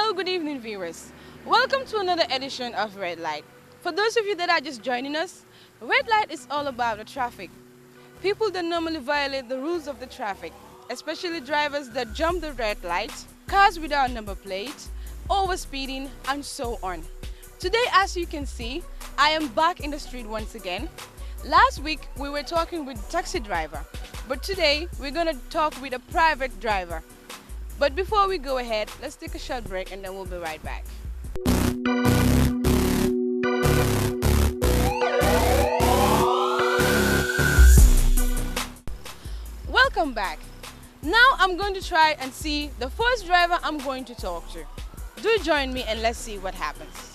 Hello, good evening, viewers. Welcome to another edition of Red Light. For those of you that are just joining us, Red Light is all about the traffic. People that normally violate the rules of the traffic, especially drivers that jump the red light, cars without number plate, overspeeding, and so on. Today, as you can see, I am back in the street once again. Last week, we were talking with a taxi driver, but today, we're going to talk with a private driver. But before we go ahead, let's take a short break and then we'll be right back. Welcome back. Now I'm going to try and see the first driver I'm going to talk to. Do join me and let's see what happens.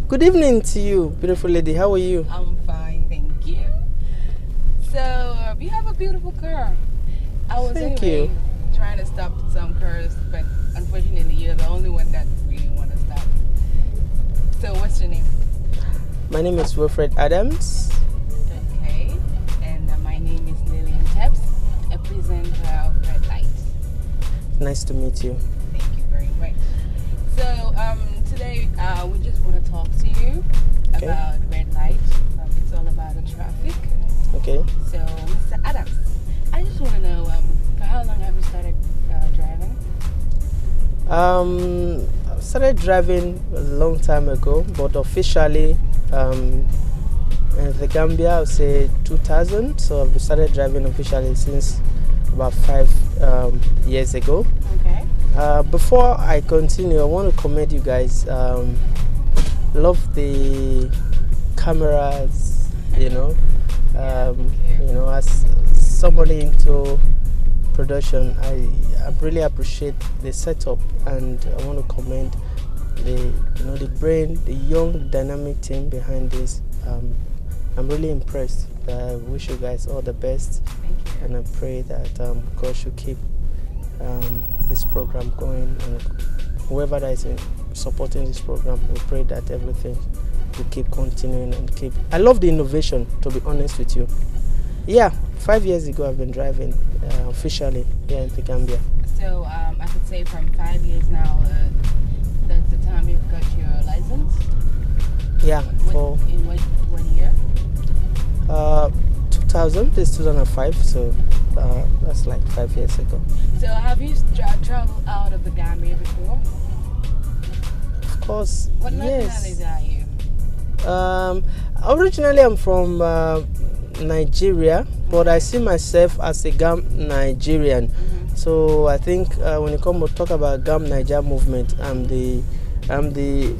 Good evening to you, beautiful lady. How are you? I'm fine, thank you. So, you have a beautiful car. I was trying to stop some cars, but unfortunately you're the only one that really want to stop. So, what's your name? My name is Wilfred Adams. Okay, and my name is Lillian Teps, a presenter of Red Light. Nice to meet you. Thank you very much. So, today we just want to talk to you about red light. It's all about the traffic. Okay. So, Mr. Adams, I just want to know, for how long have you started driving? I started driving a long time ago, but officially in the Gambia, I would say 2000. So I've started driving officially since about 5 years ago. Okay. Before I continue, I want to commend you guys. Love the cameras, you know. As somebody into production, I really appreciate the setup, and I want to commend the brain, the young dynamic team behind this. I'm really impressed. I wish you guys all the best, and I pray that God should keep this program going, and whoever that is supporting this program, we pray that everything will keep continuing and keep. I love the innovation, to be honest with you. Yeah, 5 years ago I've been driving officially here in the Gambia. So I could say from 5 years now, that's the time you've got your license? Yeah. In what year? 2000, this is 2005, so that's like 5 years ago. So have you traveled out of the Gambia before? Of course, what yes. nationality are you? Originally I'm from Nigeria, but I see myself as a Nigerian. So I think when you come to talk about Gam Niger movement, I'm the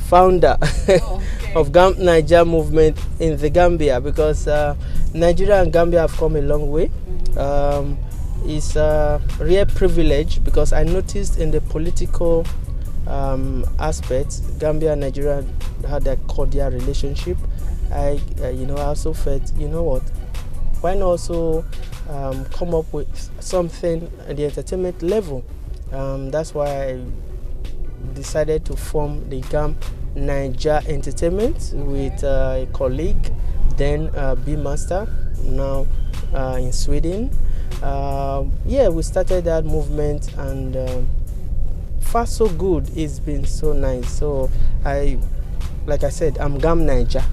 founder of Gam Niger movement in the Gambia, because Nigeria and Gambia have come a long way. It's a real privilege, because I noticed in the political aspects, Gambia and Nigeria had a cordial relationship. I also felt, you know what, why not also come up with something at the entertainment level. That's why I decided to form the GAM Niger Entertainment with a colleague, then B Master, now in Sweden. Yeah, we started that movement, and far so good. It's been so nice. So like I said, I'm GAM Niger.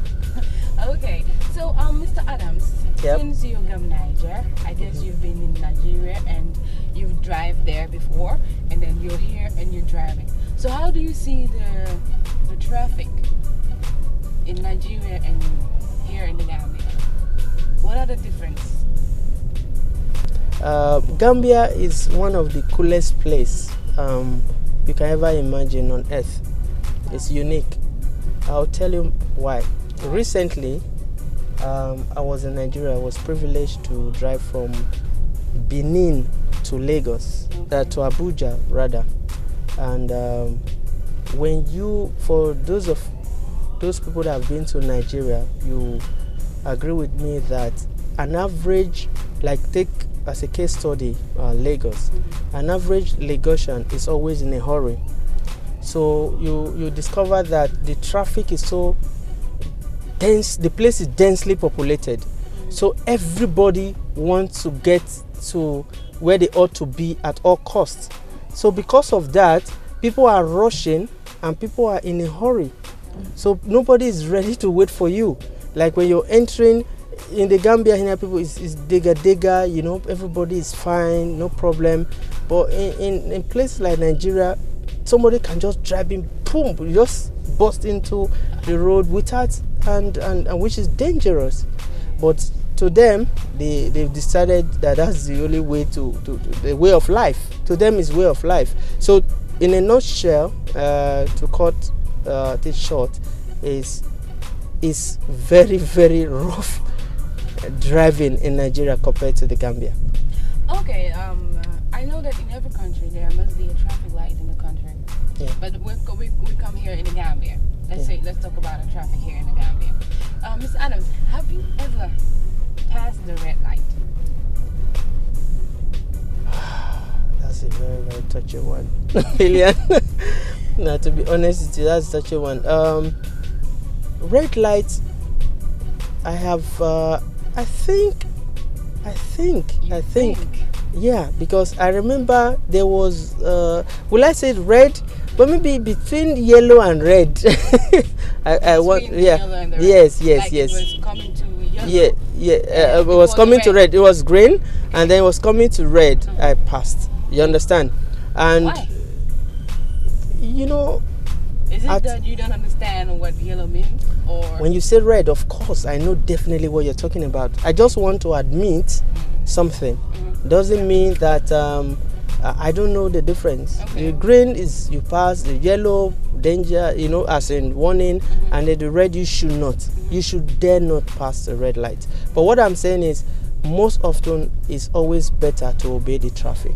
Okay, so Mr. Adams, since you're GAM Niger, I guess you've been in Nigeria and you've drive there before, and then you're here and you're driving. So how do you see the traffic in Nigeria and here in the Gambia? What are the differences? Gambia is one of the coolest places you can ever imagine on earth. It's unique. I'll tell you why. Recently, I was in Nigeria. I was privileged to drive from Benin to Lagos, to Abuja rather. And for those people that have been to Nigeria, you agree with me that an average, like take as a case study, Lagos, an average Lagosian is always in a hurry. So you discover that the traffic is so dense, the place is densely populated. So everybody wants to get to where they ought to be at all costs. So because of that, people are rushing and people are in a hurry. So nobody is ready to wait for you. Like when you're entering in the Gambia here, people is digga, you know, everybody is fine, no problem. But in places like Nigeria, somebody can just drive in, boom, just burst into the road without, and which is dangerous. But to them, they've decided that that's the only way to the way of life. To them, is way of life. So, in a nutshell, to cut this short, is very, very rough driving in Nigeria compared to the Gambia. Okay, I know that in every country there must be a traffic light in the country. Yeah. But we come here in the Gambia. Let's talk about the traffic here in the Gambia. Ms. Adams, have you ever passed the red light? That's a very, very touchy one, Lillian. Now, to be honest with you, that's a touchy one. Red light, I have. I think. Yeah, because I remember there was. Will I say red? But maybe between yellow and red. I want. Yeah. Yes. Like it was coming to yellow. It was coming to red. It was green, and then it was coming to red. I passed. You understand? And why? You know. Is it that you don't understand what yellow means, or when you say red? Of course, I know definitely what you're talking about. I just want to admit something. Doesn't mean that I don't know the difference. Okay. The green is you pass, the yellow danger, you know, as in warning, and then the red you should not. You should dare not pass the red light. But what I'm saying is, most often it's always better to obey the traffic.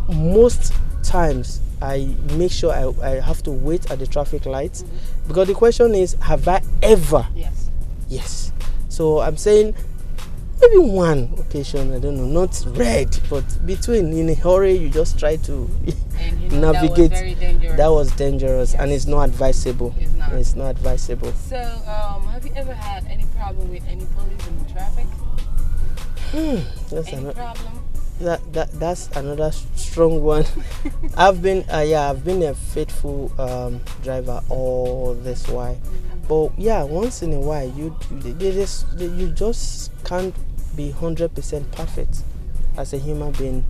Most times I make sure I have to wait at the traffic lights, because the question is, have I ever? Yes. So I'm saying maybe one occasion, I don't know, not red, but between, in a hurry, you just try to navigate. That was very dangerous. That was dangerous, and it's not advisable. It's not advisable. So, have you ever had any problem with any police in the traffic? Any problem? That's another strong one. I've been a faithful driver all this while, but yeah, once in a while you just can't be 100% perfect as a human being.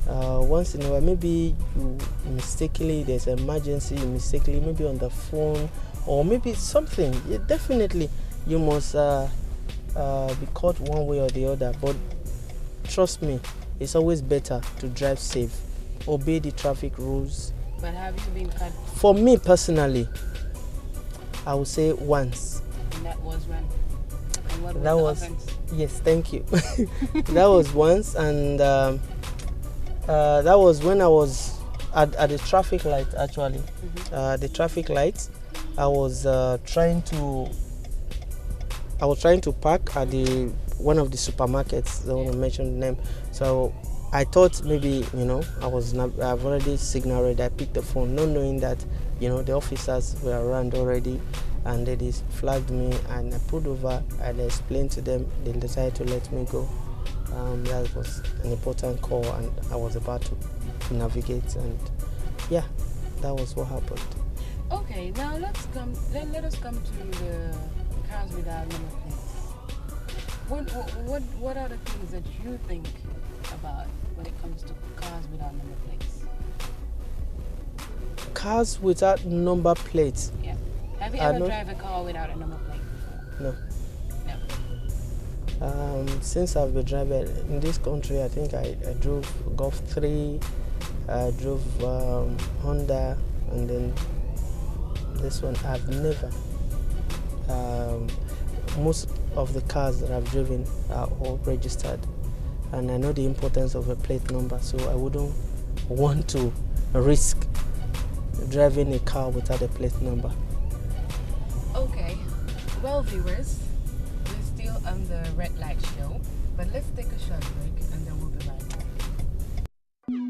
Once in a while, maybe you mistakenly, there's an emergency, you mistakenly maybe on the phone, or maybe something. Yeah, definitely you must be caught one way or the other. But trust me, it's always better to drive safe, obey the traffic rules. But have you been caught? For me personally, I would say once. And that was when? And what that was was the offense? Yes, thank you. That was once, and that was when I was at the traffic light. Actually, the traffic light. I was trying to I was trying to park at one of the supermarkets. I don't want to mention the name. So I thought maybe, I've already signal ready. I picked the phone, not knowing that, the officers were around already, and they flagged me, and I pulled over and I explained to them. They decided to let me go. That was an important call, and I was about to navigate, and yeah, that was what happened. Okay, now let us come to the cars without number plates. What are the things that you think about when it comes to cars without number plates? Cars without number plates? Yeah. Have you ever driven a car without a number plate before? No. Since I've been driving in this country, I think I drove Golf 3, I drove Honda, and then this one I've never. Most of the cars that I've driven are all registered, and I know the importance of a plate number, so I wouldn't want to risk driving a car without a plate number. Okay, well viewers, we're still on the Red Light Show, but let's take a short break and then we'll be right back.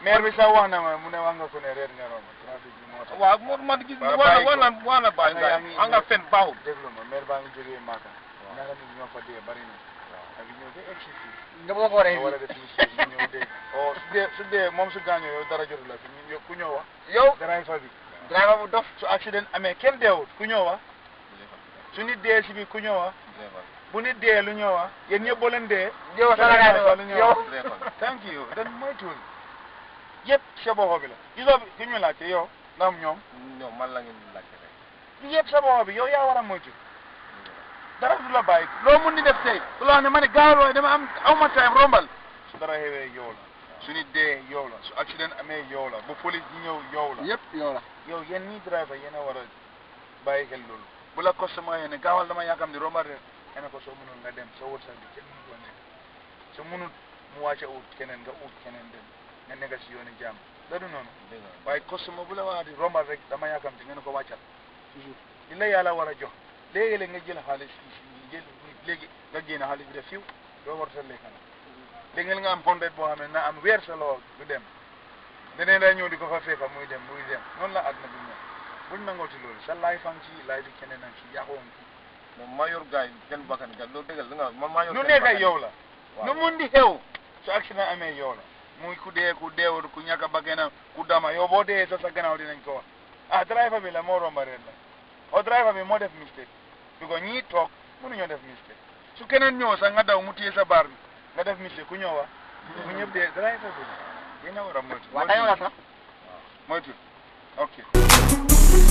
maire bi sax wax na ma mu ne wax nga ko ne reer nga romb trafic bi moo tax. waaw man gis wana bàyyi nga nga fen baaxul. déglu ma maire baa ngi jógee Maka. ñaata nit ñoo fa dee bari na. ak ñëw ba egg si fii. nga boo ko waree wala def mistake ñu ñëw dégg. oh su dee moom su gaañoo yow dara jotu la fi ñu ku ñëw wax. yow driver bi. driver bu dof su accident amee kenn deewut ku ñëw wax. su nit dee si bi ku ñëw wax. bu nit dee lu ñëw wax. yéen ñëpp boo leen dee. yow thank you dan moytuwul yëpp sa bopp bi la gisoo bi ku ñu laajte yow ndax ñoom man la ngeen laajte rek yëpp sa bopp bi yow yaa war a moytu dara du la bàyyi loo mun di def tey su la ne ma ne gaawloo dama aw ma time rombal su dara xewee yow la su nit dee yow la su accident amee yow la bu police yi ñëw yow la yëpp yow la yow yéen ñii driver yéen a war a bàyyi xel loolu bu la customer yee ne gaawal dama yaakaar ni rombal rek ne ko soo mënul nga dem soo wërsëg bi kenn mënu ko nekk su mënul mu wàcce ut keneen nga ut keneen dem nga nekk si yooni jàmm da du noonu waaye customer bu la wax di rombal rek dama yaakamte nga ne ko wàccal toujours li la yàlla war a jox léegi-léeg nga jël xaalis léegi nga génn xaalis bi def fiw doo war sa lekka léegi nga am 100 boo xam ne na am weer sa lool du dem deneen daa ñëw di ko fa fekka muy dem noonu la àdduna bi ñëw buñ nangooti loolu sa laay fan ci laay bi keneen ak ci yàqoon maa yor gaay kenn bakkan ga loolu dëggal da nga maa yor nu nekk yow la nu mun di xew su accident amee yow la muy ku dee ku deewul ku ñàkk a bakkanam ku dama yow boo dee sa gannaaw dinañ ko wax driver bi la moo romba reet la driver bi moo def mistake du ko ñii toog mënuñoo def mistake su keneen ñëw sax nga daw mu téye sa baar bi nga def mistake ku ñëw wax ku ñëpp dee driver bi la yéen a war a moytu waaw dañoo la sax moytu ok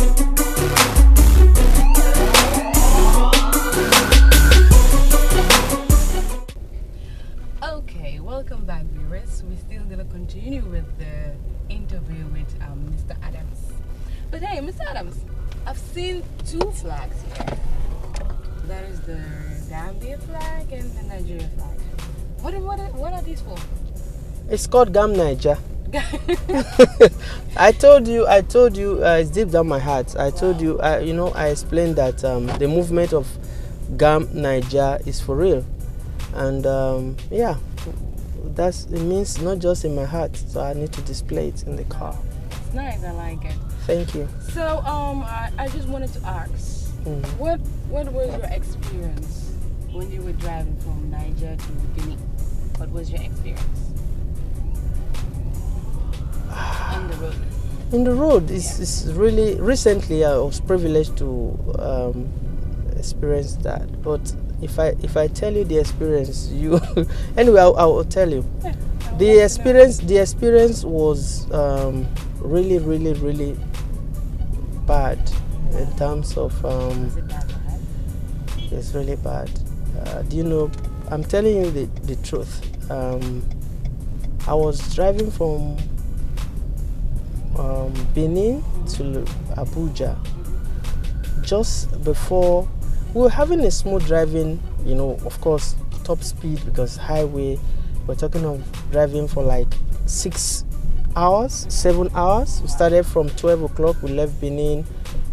Okay, welcome back, viewers. We're still gonna continue with the interview with Mr. Adams. But hey, Mr. Adams, I've seen two flags here. That is the Gambia flag and the Nigeria flag. What are these for? It's called Gam Niger. I told you, it's deep down my heart. I told you, I explained that the movement of Gam Niger is for real. And yeah, it means not just in my heart, so I need to display it in the car. It's nice, I like it. Thank you. So I just wanted to ask, what was your experience when you were driving from Niger to Benin? What was your experience on the road? In the road, it's really recently I was privileged to experience that. But if I tell you the experience, you anyway, I will tell you. The experience was really, really, really bad in terms of. Was it bad? It's really bad. Do you know? I'm telling you the truth. I was driving from Benin to Abuja. Just before we were having a smooth driving, you know, of course, top speed because highway. We're talking of driving for like 6 hours, 7 hours. We started from 12 o'clock. We left Benin.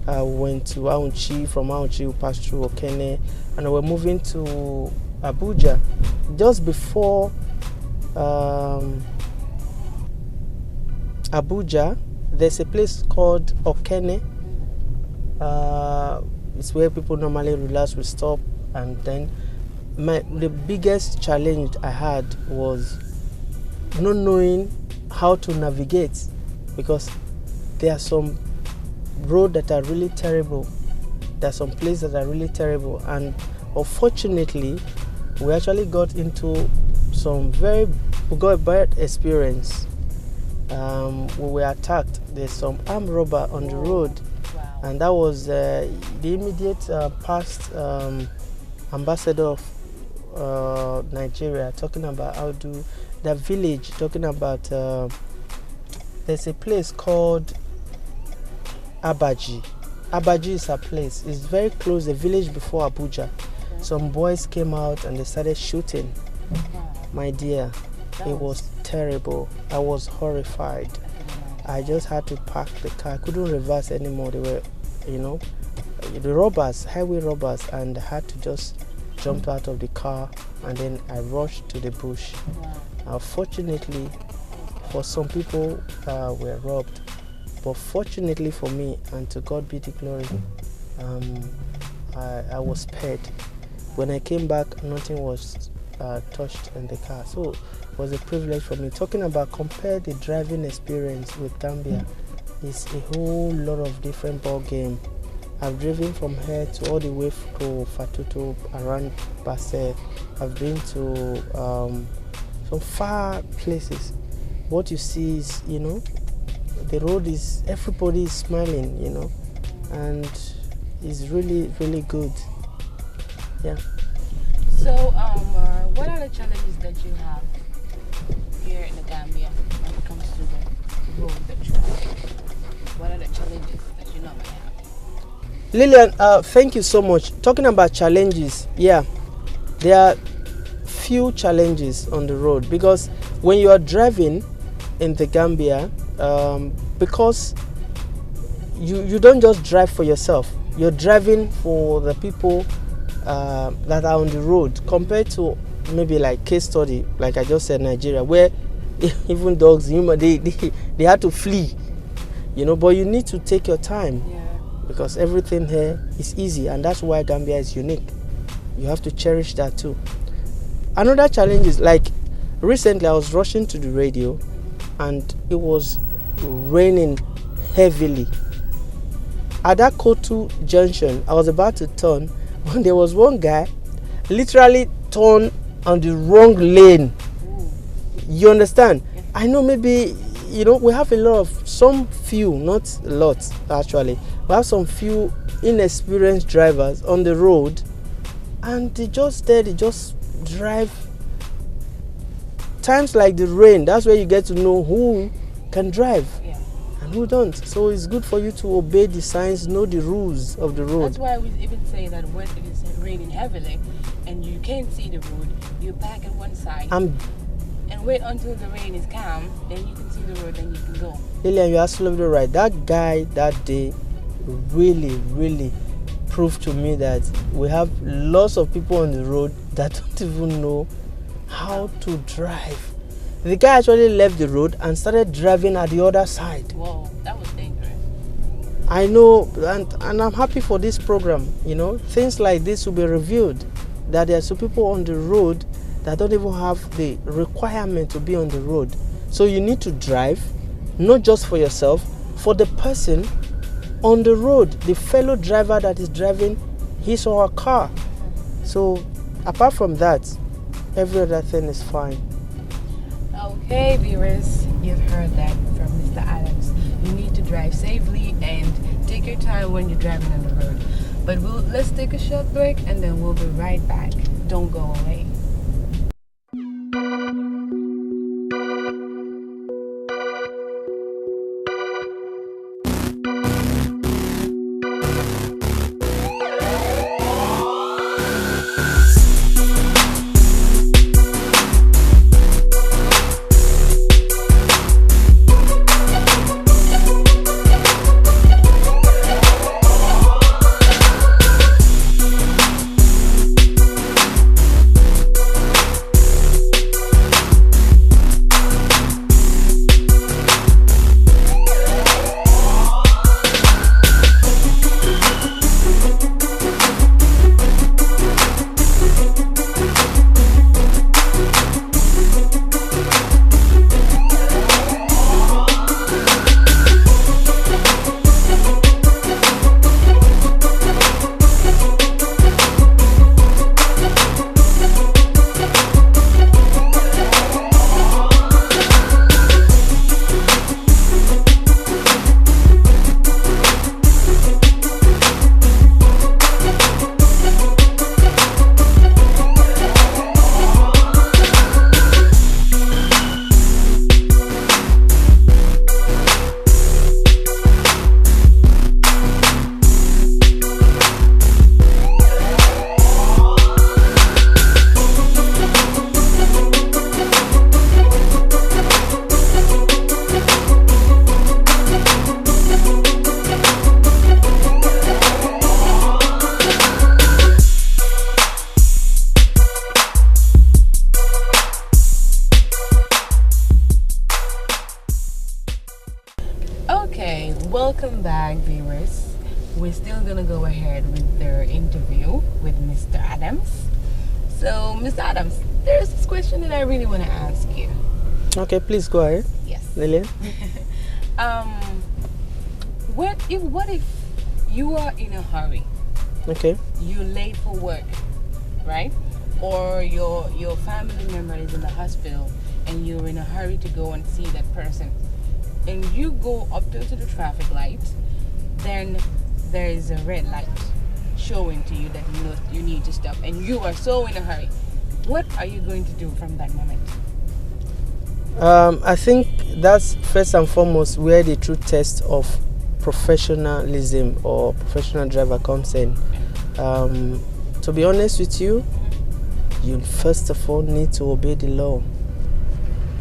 We went to Aunchi. From Aunchi, we passed through Okene, and we're moving to Abuja. Just before Abuja, there's a place called Okene. It's where people normally relax, we stop, and then the biggest challenge I had was not knowing how to navigate, because there are some roads that are really terrible. There are some places that are really terrible, and unfortunately, we actually got into we got a bad experience. We were attacked. There's some armed robber on the road, and that was the immediate past ambassador of Nigeria, talking about how to the village, talking about there's a place called Abaji. Abaji is a place. It's very close, a village before Abuja. Some boys came out and they started shooting. My dear, it was terrible. I was horrified. I just had to park the car. I couldn't reverse anymore. They were, the robbers, highway robbers, and I had to just jump out of the car, and then I rushed to the bush. Fortunately, for some people, were robbed. But fortunately for me, and to God be the glory, I was spared. When I came back, nothing was touched in the car. So it was a privilege for me. Talking about compare the driving experience with Gambia, it's a whole lot of different ball game. I've driven from here to all the way to Fatuto, around Basse. I've been to some far places. What you see is, the road is, everybody is smiling, and it's really, really good. Yeah. So, what are the challenges that you have here in the Gambia when it comes to the road that you have? What are the challenges that you normally have? Lillian, thank you so much. Talking about challenges, yeah, there are few challenges on the road, because when you are driving in the Gambia, because you don't just drive for yourself, you're driving for the people that are on the road, compared to maybe like case study, like I just said, Nigeria, where even dogs, they had to flee, but you need to take your time. Yeah. Because everything here is easy, and that's why Gambia is unique. You have to cherish that too. Another challenge is, like, recently I was rushing to the radio and it was raining heavily. At that Kotu junction, I was about to turn when there was one guy literally turned on the wrong lane. You understand? I know maybe, we have a lot of, some few, not a lot actually, we have some few inexperienced drivers on the road, and they just drive. Times like the rain, that's where you get to know who can drive and who don't. So it's good for you to obey the signs, know the rules of the road. That's why we even say that when it is raining heavily and you can't see the road, you back at one side and wait until the rain is calm, then you can see the road, then you can go. Lillian, you're absolutely right. That guy that day really, really proved to me that we have lots of people on the road that don't even know how to drive. The guy actually left the road and started driving at the other side. Whoa, that was dangerous. I know, and I'm happy for this program. Things like this will be reviewed. that there are some people on the road that don't even have the requirement to be on the road. So you need to drive, not just for yourself, for the person on the road, the fellow driver that is driving his or her car. So apart from that, every other thing is fine. Okay, viewers, you've heard that from Mr. Adams. You need to drive safely and take your time when you're driving on the road. But let's take a short break and then we'll be right back. Don't go away. Okay, welcome back, viewers. We're still gonna go ahead with the interview with Mr. Adams. So, Mr. Adams, there's this question that I really want to ask you. Okay, please go ahead. Yes. Lillian? What if you are in a hurry? Okay. You're late for work, right? Or your family member is in the hospital and you're in a hurry to go and see that person. And you go up to the traffic light, then there is a red light showing to you that you need to stop, and you are so in a hurry. What are you going to do from that moment? I think that's first and foremost where the true test of professionalism or professional driver comes in. To be honest with you, you first of all need to obey the law.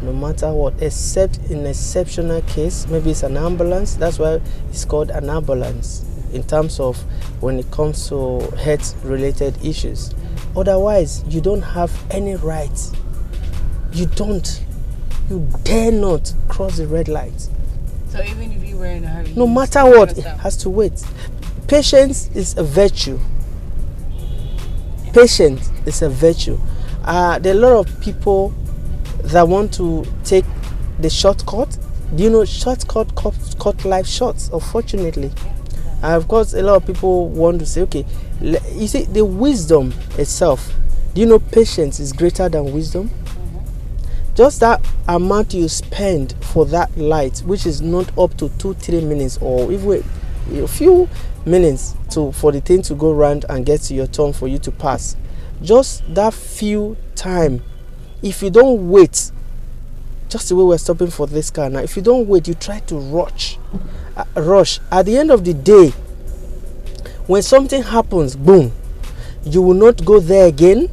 No matter what, except in exceptional case, maybe it's an ambulance. That's why it's called an ambulance in terms of when it comes to health-related issues. Otherwise, you don't have any right. You dare not cross the red light. So even if you were in a hurry, no matter what, it has to wait. Patience is a virtue. Patience is a virtue. There are a lot of people that want to take the shortcut. Do you know shortcut cut life short, unfortunately? Of course, a lot of people want to say, okay, you see, the wisdom itself, do you know patience is greater than wisdom? Just that amount you spend for that light, which is not up to 2-3 minutes or even a few minutes for the thing to go round and get to your turn for you to pass. Just that few time. If you don't wait, just the way we're stopping for this car now, if you don't wait, you try to rush. At the end of the day, when something happens, boom, you will not go there again.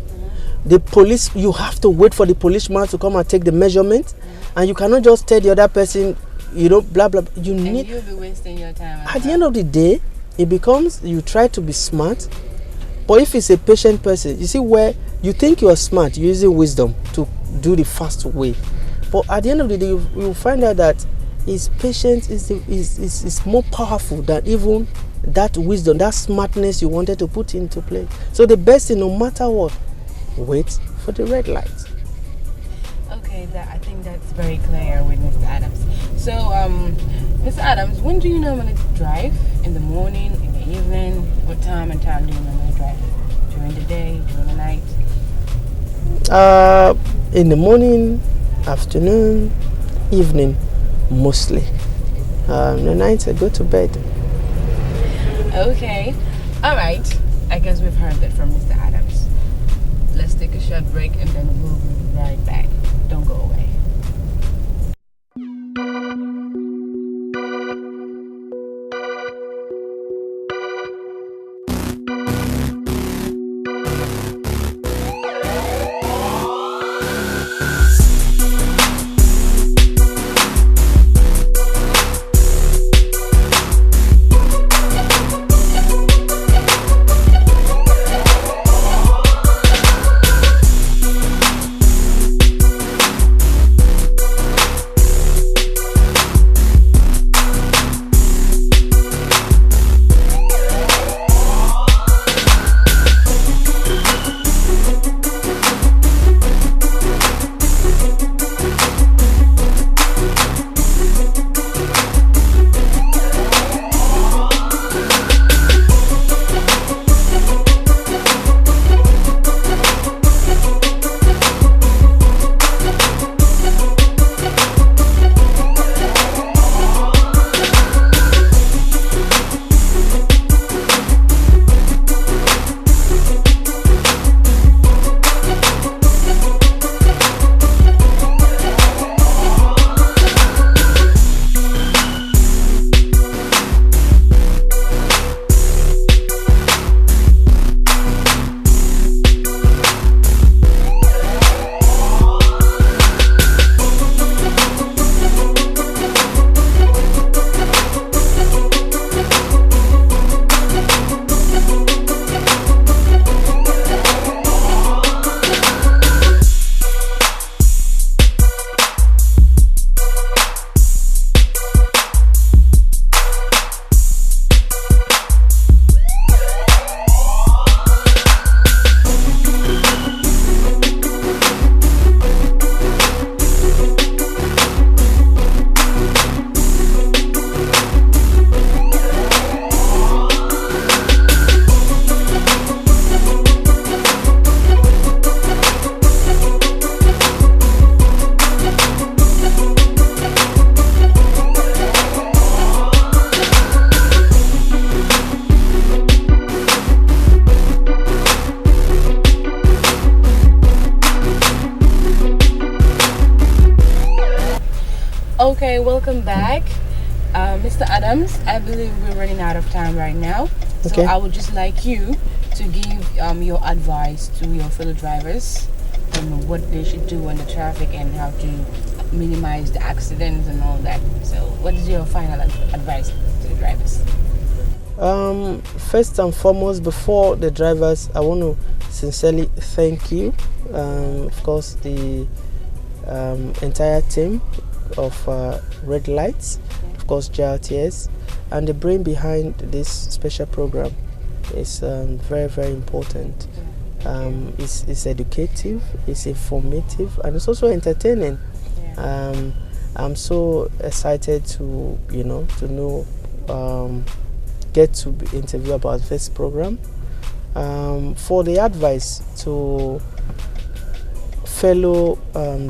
The police, you have to wait for the policeman to come and take the measurement, and you cannot just tell the other person, blah blah. You'll be wasting your time. At the end of the day, it becomes you try to be smart, but if it's a patient person, you see where you think you are smart, you're using wisdom to do the fast way, but at the end of the day, you will find out that his patience is more powerful than even that wisdom, that smartness you wanted to put into play. So the best thing, no matter what, wait for the red light. Okay, I think that's very clear with Mr. Adams. So, Mr. Adams, when do you normally drive? In the morning, in the evening? What time do you normally drive? During the day, during the night? In the morning, afternoon, evening, mostly. The night I go to bed. Okay, all right. I guess we've heard that from Mr. Adams. Let's take a short break and then we'll be right back. Don't go away. Okay, welcome back. Mr. Adams, I believe we're running out of time right now. So Okay. I would just like you to give your advice to your fellow drivers on what they should do on the traffic and how to minimize the accidents and all that. So what is your final advice to the drivers? First and foremost, before the drivers, I want to sincerely thank you. Of course, the entire team of Red Lights, of course GRTS, and the brain behind this special program is very, very important. It's educative, it's informative, and it's also entertaining. I'm so excited to get to interview about this program. For the advice to fellow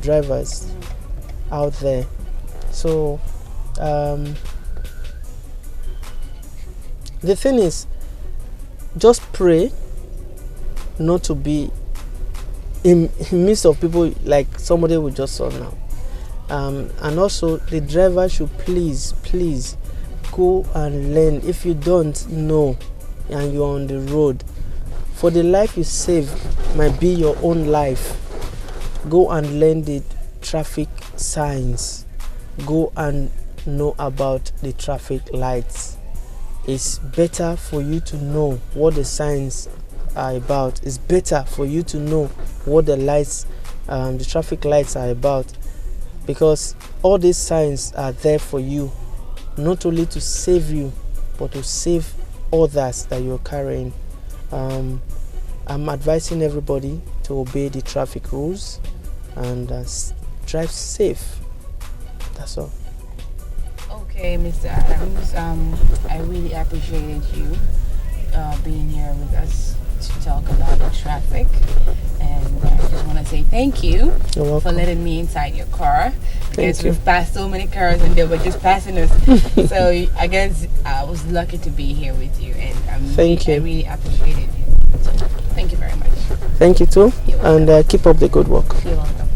drivers out there, so the thing is, just pray not to be in midst of people like somebody we just saw now. And also the driver should please go and learn. If you don't know and you're on the road, for the life you save might be your own life, go and learn the traffic signs, go and know about the traffic lights. It's better for you to know what the signs are about. It's better for you to know what the lights, the traffic lights are about, because all these signs are there for you, not only to save you, but to save others that you're carrying. I'm advising everybody to obey the traffic rules and drive safe. That's all. Okay, Mr. Adams, I really appreciated you being here with us to talk about the traffic, and I just want to say thank you for letting me inside your car, because we've passed so many cars and they were just passing us. So I guess I was lucky to be here with you, and I really appreciated you. So thank you very much. Thank you too, and keep up the good work. You're welcome.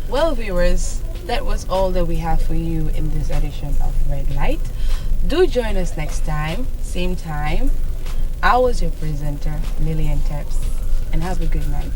Well, viewers, that was all that we have for you in this edition of Red Light. Do join us next time, same time. I was your presenter, Lillian Teps, and have a good night.